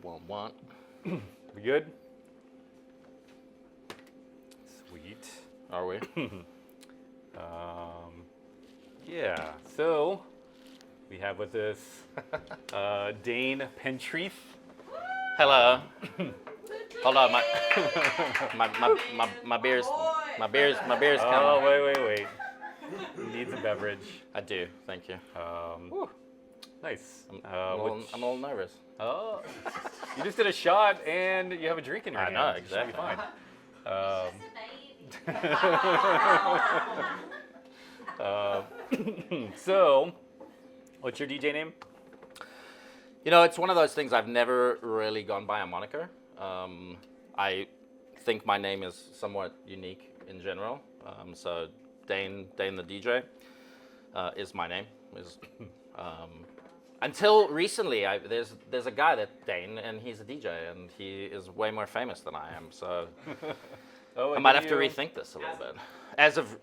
1. We good? Sweet. Are we? Yeah. So we have with us Dane Pentreath. Hello. Hold on, my beer's coming. Oh, wait. He needs a beverage. I do. Thank you. Nice. I'm a little nervous. Oh, you just did a shot and you have a drink in your hand. I know, You should exactly. be fine. So, what's your DJ name? You know, it's one of those things I've never really gone by a moniker. I think my name is somewhat unique in general. So Dane the DJ is my name. Until recently, there's a guy that Dane, and he's a DJ, and he is way more famous than I am. So I might have to rethink this a little bit. As of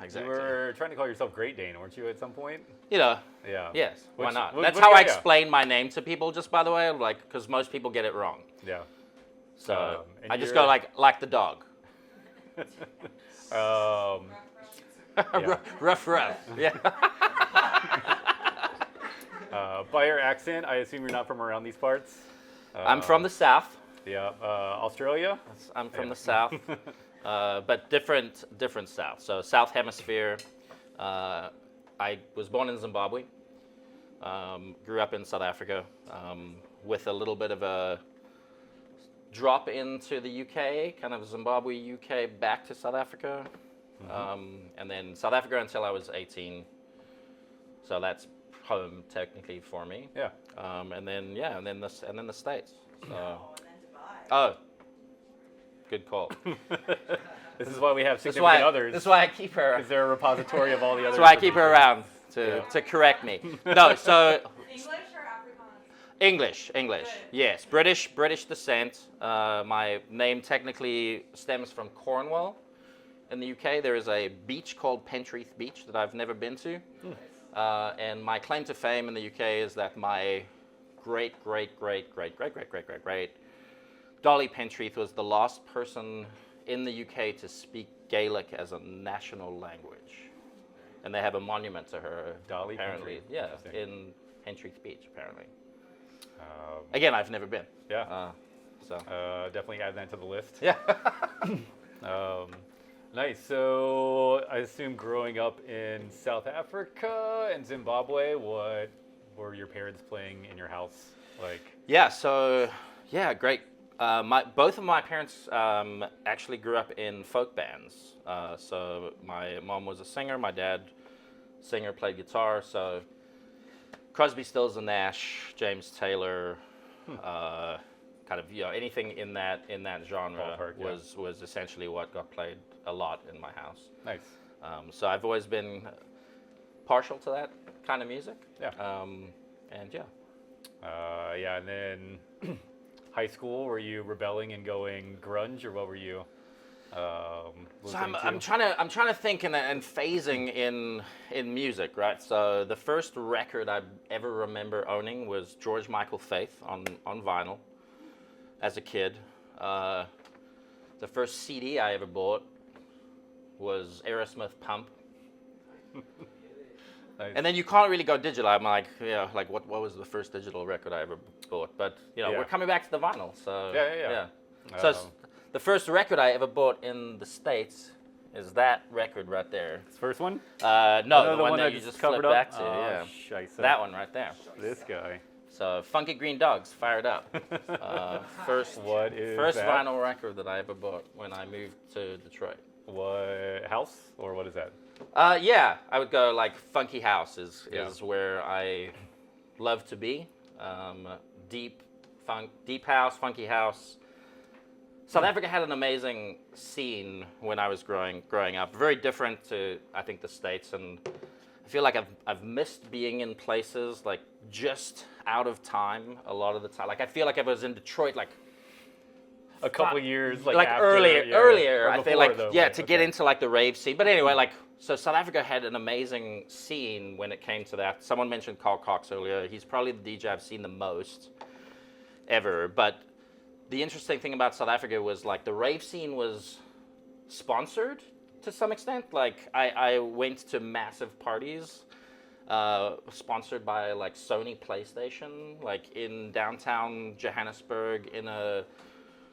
exactly. You were trying to call yourself Great Dane, weren't you, at some point? You know. Yeah. Yes. Why not? What- That's what- how I yeah. explain my name to people. Just by the way, because most people get it wrong. Yeah. So And I just you're- go like the dog. Yeah. Rough. Yeah. By your accent, I assume you're not from around these parts. I'm from the South. Yeah. Australia. I'm from the South, but different South. So South Hemisphere. I was born in Zimbabwe. Grew up in South Africa, with a little bit of a drop into the UK, kind of Zimbabwe, UK, back to South Africa, and then South Africa until I was 18. So that's home technically for me. Yeah. And then the States. So, Oh, good call. This is why we have significant others. That's why I keep her. Is there a repository of all the other? That's why I keep her around to correct me. No, so English or Afrikaans? English. Good. Yes, British descent. My name technically stems from Cornwall in the UK. There is a beach called Pentreath Beach that I've never been to. And my claim to fame in the UK is that my great Dolly Pentreath was the last person in the UK to speak Gaelic as a national language. And they have a monument to her, Dolly apparently. Pentreath. Yeah, Interesting. in Pentreath Beach, apparently. Um, Again, I've never been. yeah. So Definitely add that to the list. yeah. Nice. So I assume growing up in South Africa and Zimbabwe, what were your parents playing in your house? Like, Yeah, so, great. Both of my parents actually grew up in folk bands. So my mom was a singer, my dad singer, played guitar. So Crosby, Stills and Nash, James Taylor, kind of anything in that genre Ballpark, yeah. was essentially what got played a lot in my house. nice. So I've always been partial to that kind of music. Yeah. And yeah. And then high school, were you rebelling and going grunge, or what were you? So listening I'm to? trying to think and phasing in music, right? So the first record I ever remember owning was George Michael Faith on vinyl as a kid. The first CD I ever bought was Aerosmith Pump. Nice. And then you can't really go digital. I'm like, what was the first digital record I ever bought? But Yeah. we're coming back to the vinyl, so Yeah. So the first record I ever bought in the States is that record right there. This first one? No, the one that you just flipped covered up? back to. Oh, Yeah, scheisse. that one right there. This guy. So Funky Green Dogs, fired up. First What is first that? vinyl record that I ever bought when I moved to Detroit. What house, or what is that? I would go like funky house is Yeah. where I love to be. Deep house, funky house. South Africa had an amazing scene when I was growing up. Very different to I think the States, and I feel like I've missed being in places like just out of time a lot of the time. Like I feel like I was in Detroit like A couple years, like after, earlier. or I feel before, like though, to but get okay. into like the rave scene. But anyway, like so South Africa had an amazing scene when it came to that. Someone mentioned Carl Cox earlier. He's probably the DJ I've seen the most. ever. But the interesting thing about South Africa was like the rave scene was sponsored to some extent. Like I went to massive parties sponsored by like Sony PlayStation, like in downtown Johannesburg, in a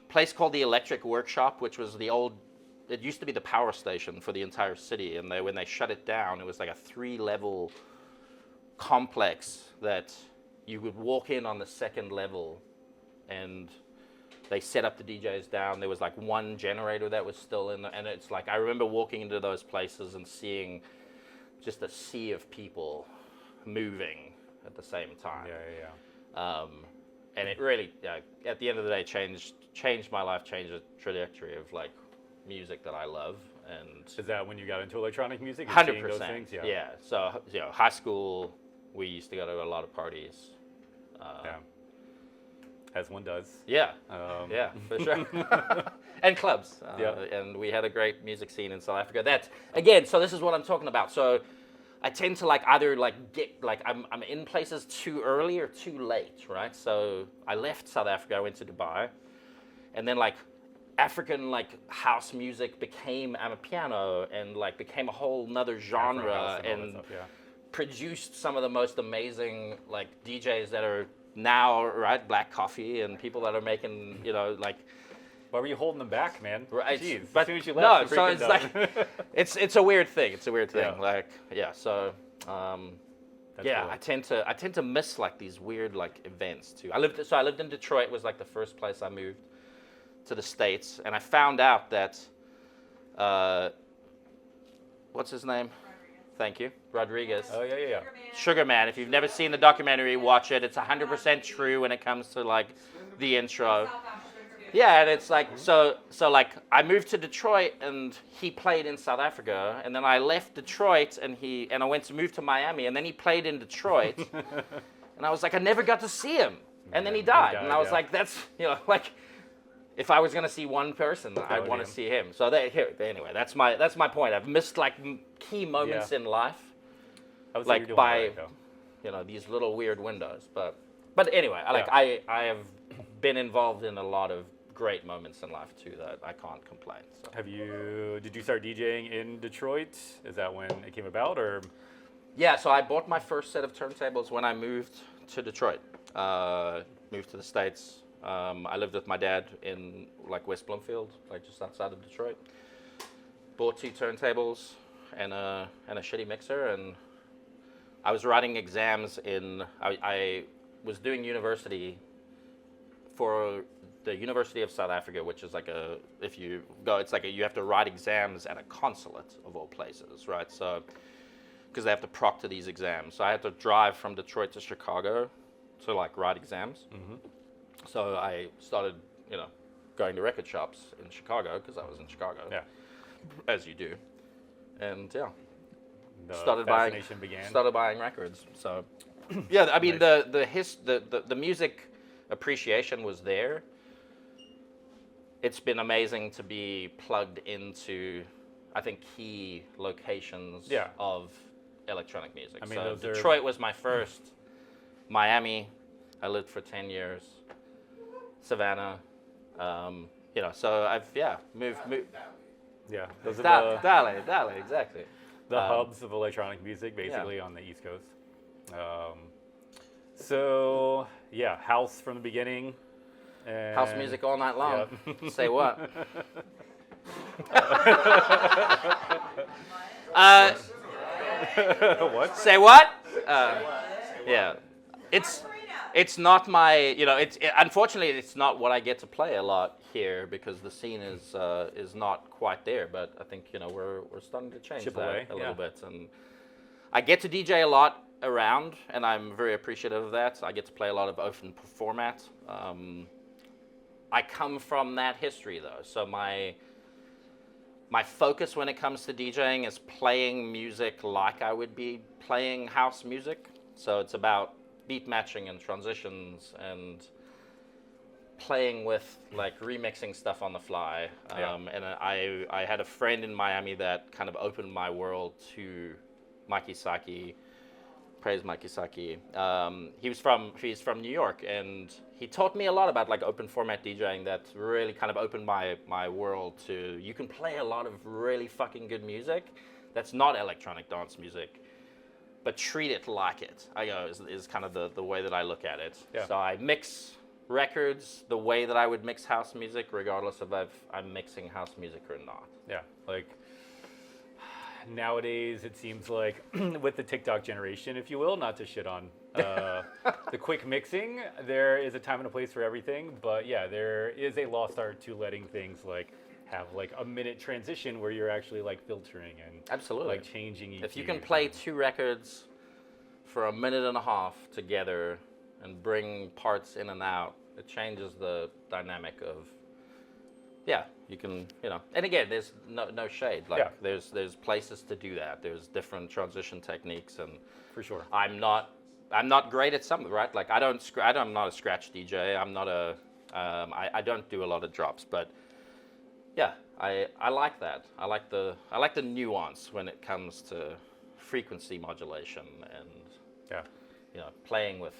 place called the Electric Workshop, which was it used to be the power station for the entire city, and when they shut it down, it was like a 3-level complex that you would walk in on the second level, and they set up the DJs down. There was like one generator that was still in, and it's like I remember walking into those places and seeing just a sea of people moving at the same time. Yeah. And it really, at the end of the day, changed my life, changed the trajectory of like music that I love. And Is that when you got into electronic music? and 100%. seeing those things? Yeah. So high school, we used to go to a lot of parties. Yeah. As one does. Yeah. Yeah, for sure. And clubs. Yeah. And we had a great music scene in South Africa. That again, so this is what I'm talking about. So I tend to like either like get like I'm in places too early or too late, right? So I left South Africa, I went to Dubai, and then like African like house music became amapiano and like became a whole nother genre Afro house and all that and stuff, yeah. produced some of the most amazing like DJs that are now, right? Black Coffee and people that are making, like. Why were you holding them back, man? Right. Jeez, But as soon as you no, left, so they're it's freaking like done. it's a weird thing. It's a weird thing. Yeah. Like so. That's Yeah, cool. I tend to miss like these weird like events too. I lived in Detroit. Was like the first place I moved to the States, and I found out that what's his name? Thank you, Rodriguez. Oh yeah. Sugar Man. If you've never seen the documentary, watch it. It's 100% true when it comes to like the intro. Yeah, and it's like so like I moved to Detroit and he played in South Africa, and then I left Detroit and I went to move to Miami, and then he played in Detroit, and I was like I never got to see him, and then he died, and I was yeah. like that's like if I was gonna see one person, I'd would want be to him. see him. So anyway, that's my point. I've missed like key moments Yeah. in life, I would say like you're doing by all right, though. these little weird windows, but anyway, I have been involved in a lot of great moments in life too that I can't complain. So. Did you start DJing in Detroit? Is that when it came about, or? Yeah, so I bought my first set of turntables when I moved to Detroit. Moved to the States. I lived with my dad in like West Bloomfield, like just outside of Detroit. Bought 2 turntables and a shitty mixer, and I was writing exams I was doing university for the University of South Africa, which is like you have to write exams at a consulate of all places, right? So, because they have to proctor these exams. So I had to drive from Detroit to Chicago to like write exams. Mm-hmm. So I started, going to record shops in Chicago because I was in Chicago. Yeah. As you do. And yeah. The Started fascination began. Started buying records. So yeah, I mean Nice. the music appreciation was there. It's been amazing to be plugged into, I think, key locations Yeah. of electronic music. I mean, so those are- Detroit was my first. Miami, I lived for 10 years. Savannah, so I've moved. Yeah, those are Dale, exactly. the hubs of electronic music, basically on the East Coast. So yeah, house from the beginning. And House music all night long. Yeah. Say what? What? Say what? Yeah, it's not my unfortunately it's not what I get to play a lot here because the scene is not quite there. But I think we're starting to change Chip that away, a little yeah. bit, and I get to DJ a lot around, and I'm very appreciative of that. I get to play a lot of open format. I come from that history though, so my focus when it comes to DJing is playing music like I would be playing house music. So it's about beat matching and transitions and playing with like remixing stuff on the fly. Yeah. And I had a friend in Miami that kind of opened my world to Mikey Saki, praise Mikey Saki. He's from New York, and he taught me a lot about like open format DJing. That really kind of opened my world to you can play a lot of really fucking good music that's not electronic dance music, but treat it like it. I go is kind of the way that I look at it. Yeah. So I mix records the way that I would mix house music, regardless of if I'm mixing house music or not. Yeah, like nowadays it seems like with the TikTok generation, if you will, not to shit on the quick mixing, there is a time and a place for everything. But yeah, there is a lost art to letting things like have like a minute transition where you're actually like filtering and Absolutely. like changing EQs. If you can play two records for a minute and a half together and bring parts in and out, it changes the dynamic of, yeah, you can, and again, there's no shade. Like, Yeah. there's places to do that. There's different transition techniques, and For sure. I'm not great at some, right? Like, I'm not a scratch DJ. I'm not I don't do a lot of drops, but yeah, I like that. I like the nuance when it comes to frequency modulation and Yeah. playing with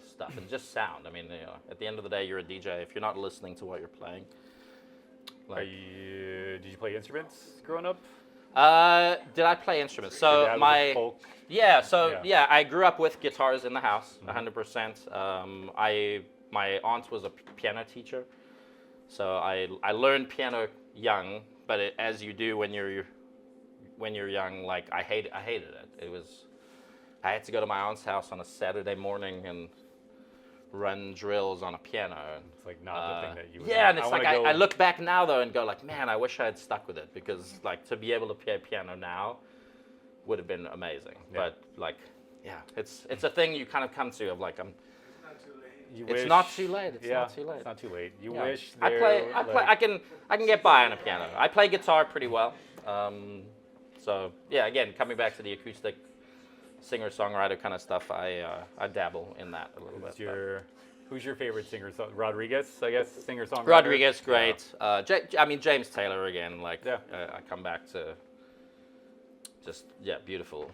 stuff and just sound. I mean, at the end of the day, you're a DJ. If you're not listening to what you're playing, like, Did you play instruments growing up? did I play instruments? Your So dad was a my folk. yeah, I grew up with guitars in the house, 100%. My aunt was a piano teacher, so I learned piano young. But as you do when you're young, like I hated it. I had to go to my aunt's house on a Saturday morning and run drills on a piano. It's like not the thing that you would Yeah, and it's wanna like go- I look back now though and go like, man, I wish I had stuck with it, because like to be able to play piano now would have been amazing. Yeah. But like, yeah, it's a thing you kind of come to of like You it's wish- not too late. It's yeah, not too late. It's not too late. You Yeah. wish I play. like- I can get by on a piano. I play guitar pretty well. So yeah, again, coming back to the acoustic singer-songwriter kind of stuff, I dabble in that a little bit. Who's your favorite singer? Rodriguez, I guess, singer-songwriter? Rodriguez, great. James Taylor again. Like, Yeah. I come back to just beautiful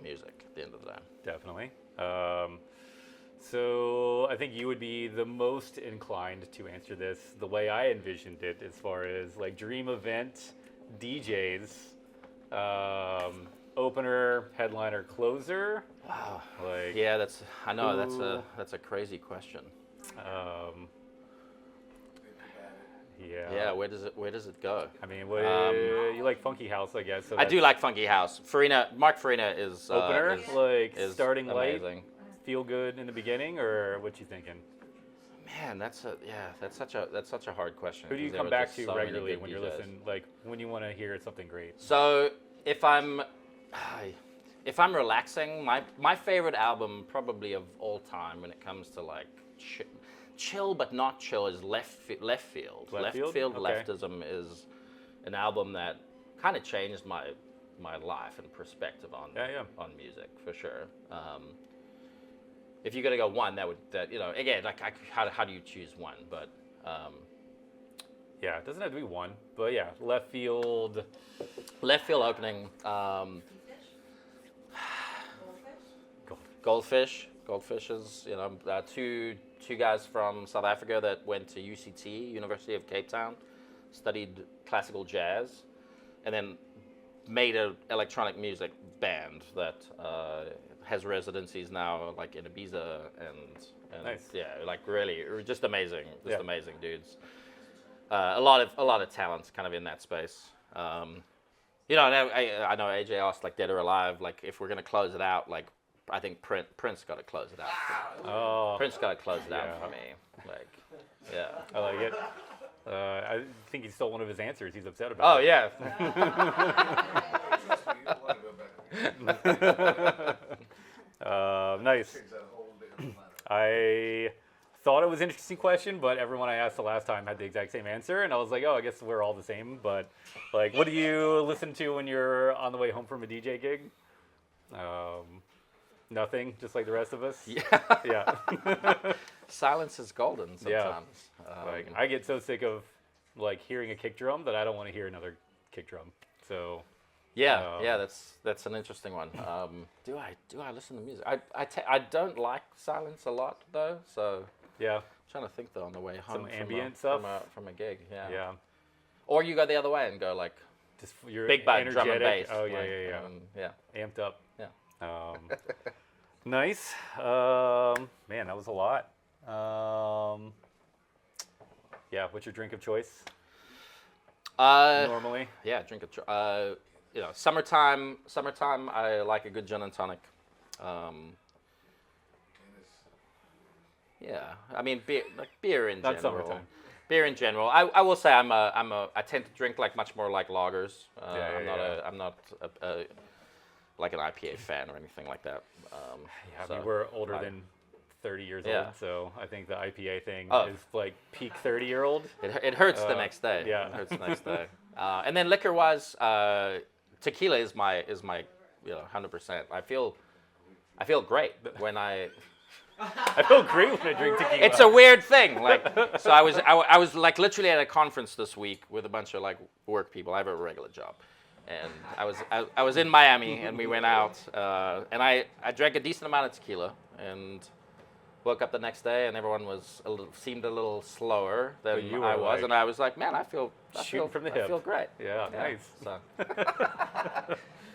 music at the end of the day. Definitely. So I think you would be the most inclined to answer this the way I envisioned it, as far as like dream event DJs, opener, headliner, closer. Wow. Like, Yeah, I know Who- that's a crazy question. Yeah. Where does it go? I mean, what you like funky house, I guess. So I do that's like funky house. Mark Farina is opener, like is starting light, amazing. feel good in the beginning, or what you thinking? Man, that's such a hard question. Who do you 'cause come there are back just to so many regularly good when you're DJs. listening, like when you want to hear something great? So if I'm relaxing, my favorite album probably of all time when it comes to like chill but not chill is Left Field. Left Field? Okay. Leftism is an album that kind of changed my life and perspective on on music for sure. If you're gonna go one, again, like how do you choose one? But Yeah, it doesn't have to be one, but yeah, Left Field. Left Field opening. Goldfish? Goldfish is two guys from South Africa that went to UCT, University of Cape Town, studied classical jazz, and then made an electronic music band that has residencies now, like in Ibiza and Nice. like really just amazing, Yeah. amazing dudes. A lot of talents kind of in that space. I know AJ asked like Dead or Alive, like if we're gonna close it out, like I think Prince got to close it out. Oh, Prince got to close it out Yeah. for me. Like, yeah. I like it. I think he stole one of his answers. He's upset about Oh it. yeah. Nice. I thought it was an interesting question, but everyone I asked the last time had the exact same answer, and I was like, oh, I guess we're all the same. But like, what do you listen to when you're on the way home from a DJ gig? Nothing, just like the rest of us. Yeah. Yeah. Silence is golden Yeah. sometimes. Like, I get so sick of like hearing a kick drum that I don't want to hear another kick drum. So Yeah, yeah, that's an interesting one. Do I listen to music? I don't like silence a lot though. So Yeah. I'm trying to think though on the way home ambient stuff? from a gig. Yeah. Yeah. Or you go the other way and go like Just you're big band, drum and energetic. bass. Oh yeah, like, yeah. yeah. Amped up. Yeah. Nice. Man, that was a lot. Yeah. What's your drink of choice normally? Yeah, drink a summertime. I like a good gin and tonic. Yeah, I mean beer in Not general. summertime. Beer in general. I will say I tend to drink like much more like lagers. I'm not a like an IPA fan or anything like that. Yeah, I so mean, we're older than 30 years Yeah. old, so I think the IPA thing Oh. is like peak 30-year-old. it hurts the next day. yeah. It hurts the next day. And then liquor wise, tequila is my 100%. I feel great when I. I feel great when I drink tequila. It's a weird thing. Like, so I was like literally at a conference this week with a bunch of like work people. I have a regular job, and I was in Miami, and we went out, and I drank a decent amount of tequila, and woke up the next day, and everyone seemed a little slower than But you I were was, like, and I was like, man, I feel from the I hip. feel great. Yeah, nice. So.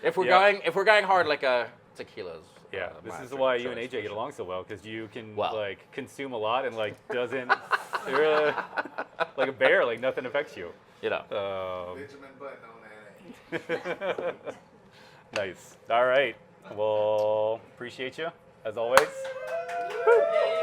if we're Yeah. going hard like a tequila's. Yeah, this my is drink why of you and choice, AJ for get sure. along so well, because you can Well. like consume a lot and like doesn't like a bear, like nothing affects you. You know. Benjamin Button on that. Nice. All right. Well, appreciate you as always. Yay!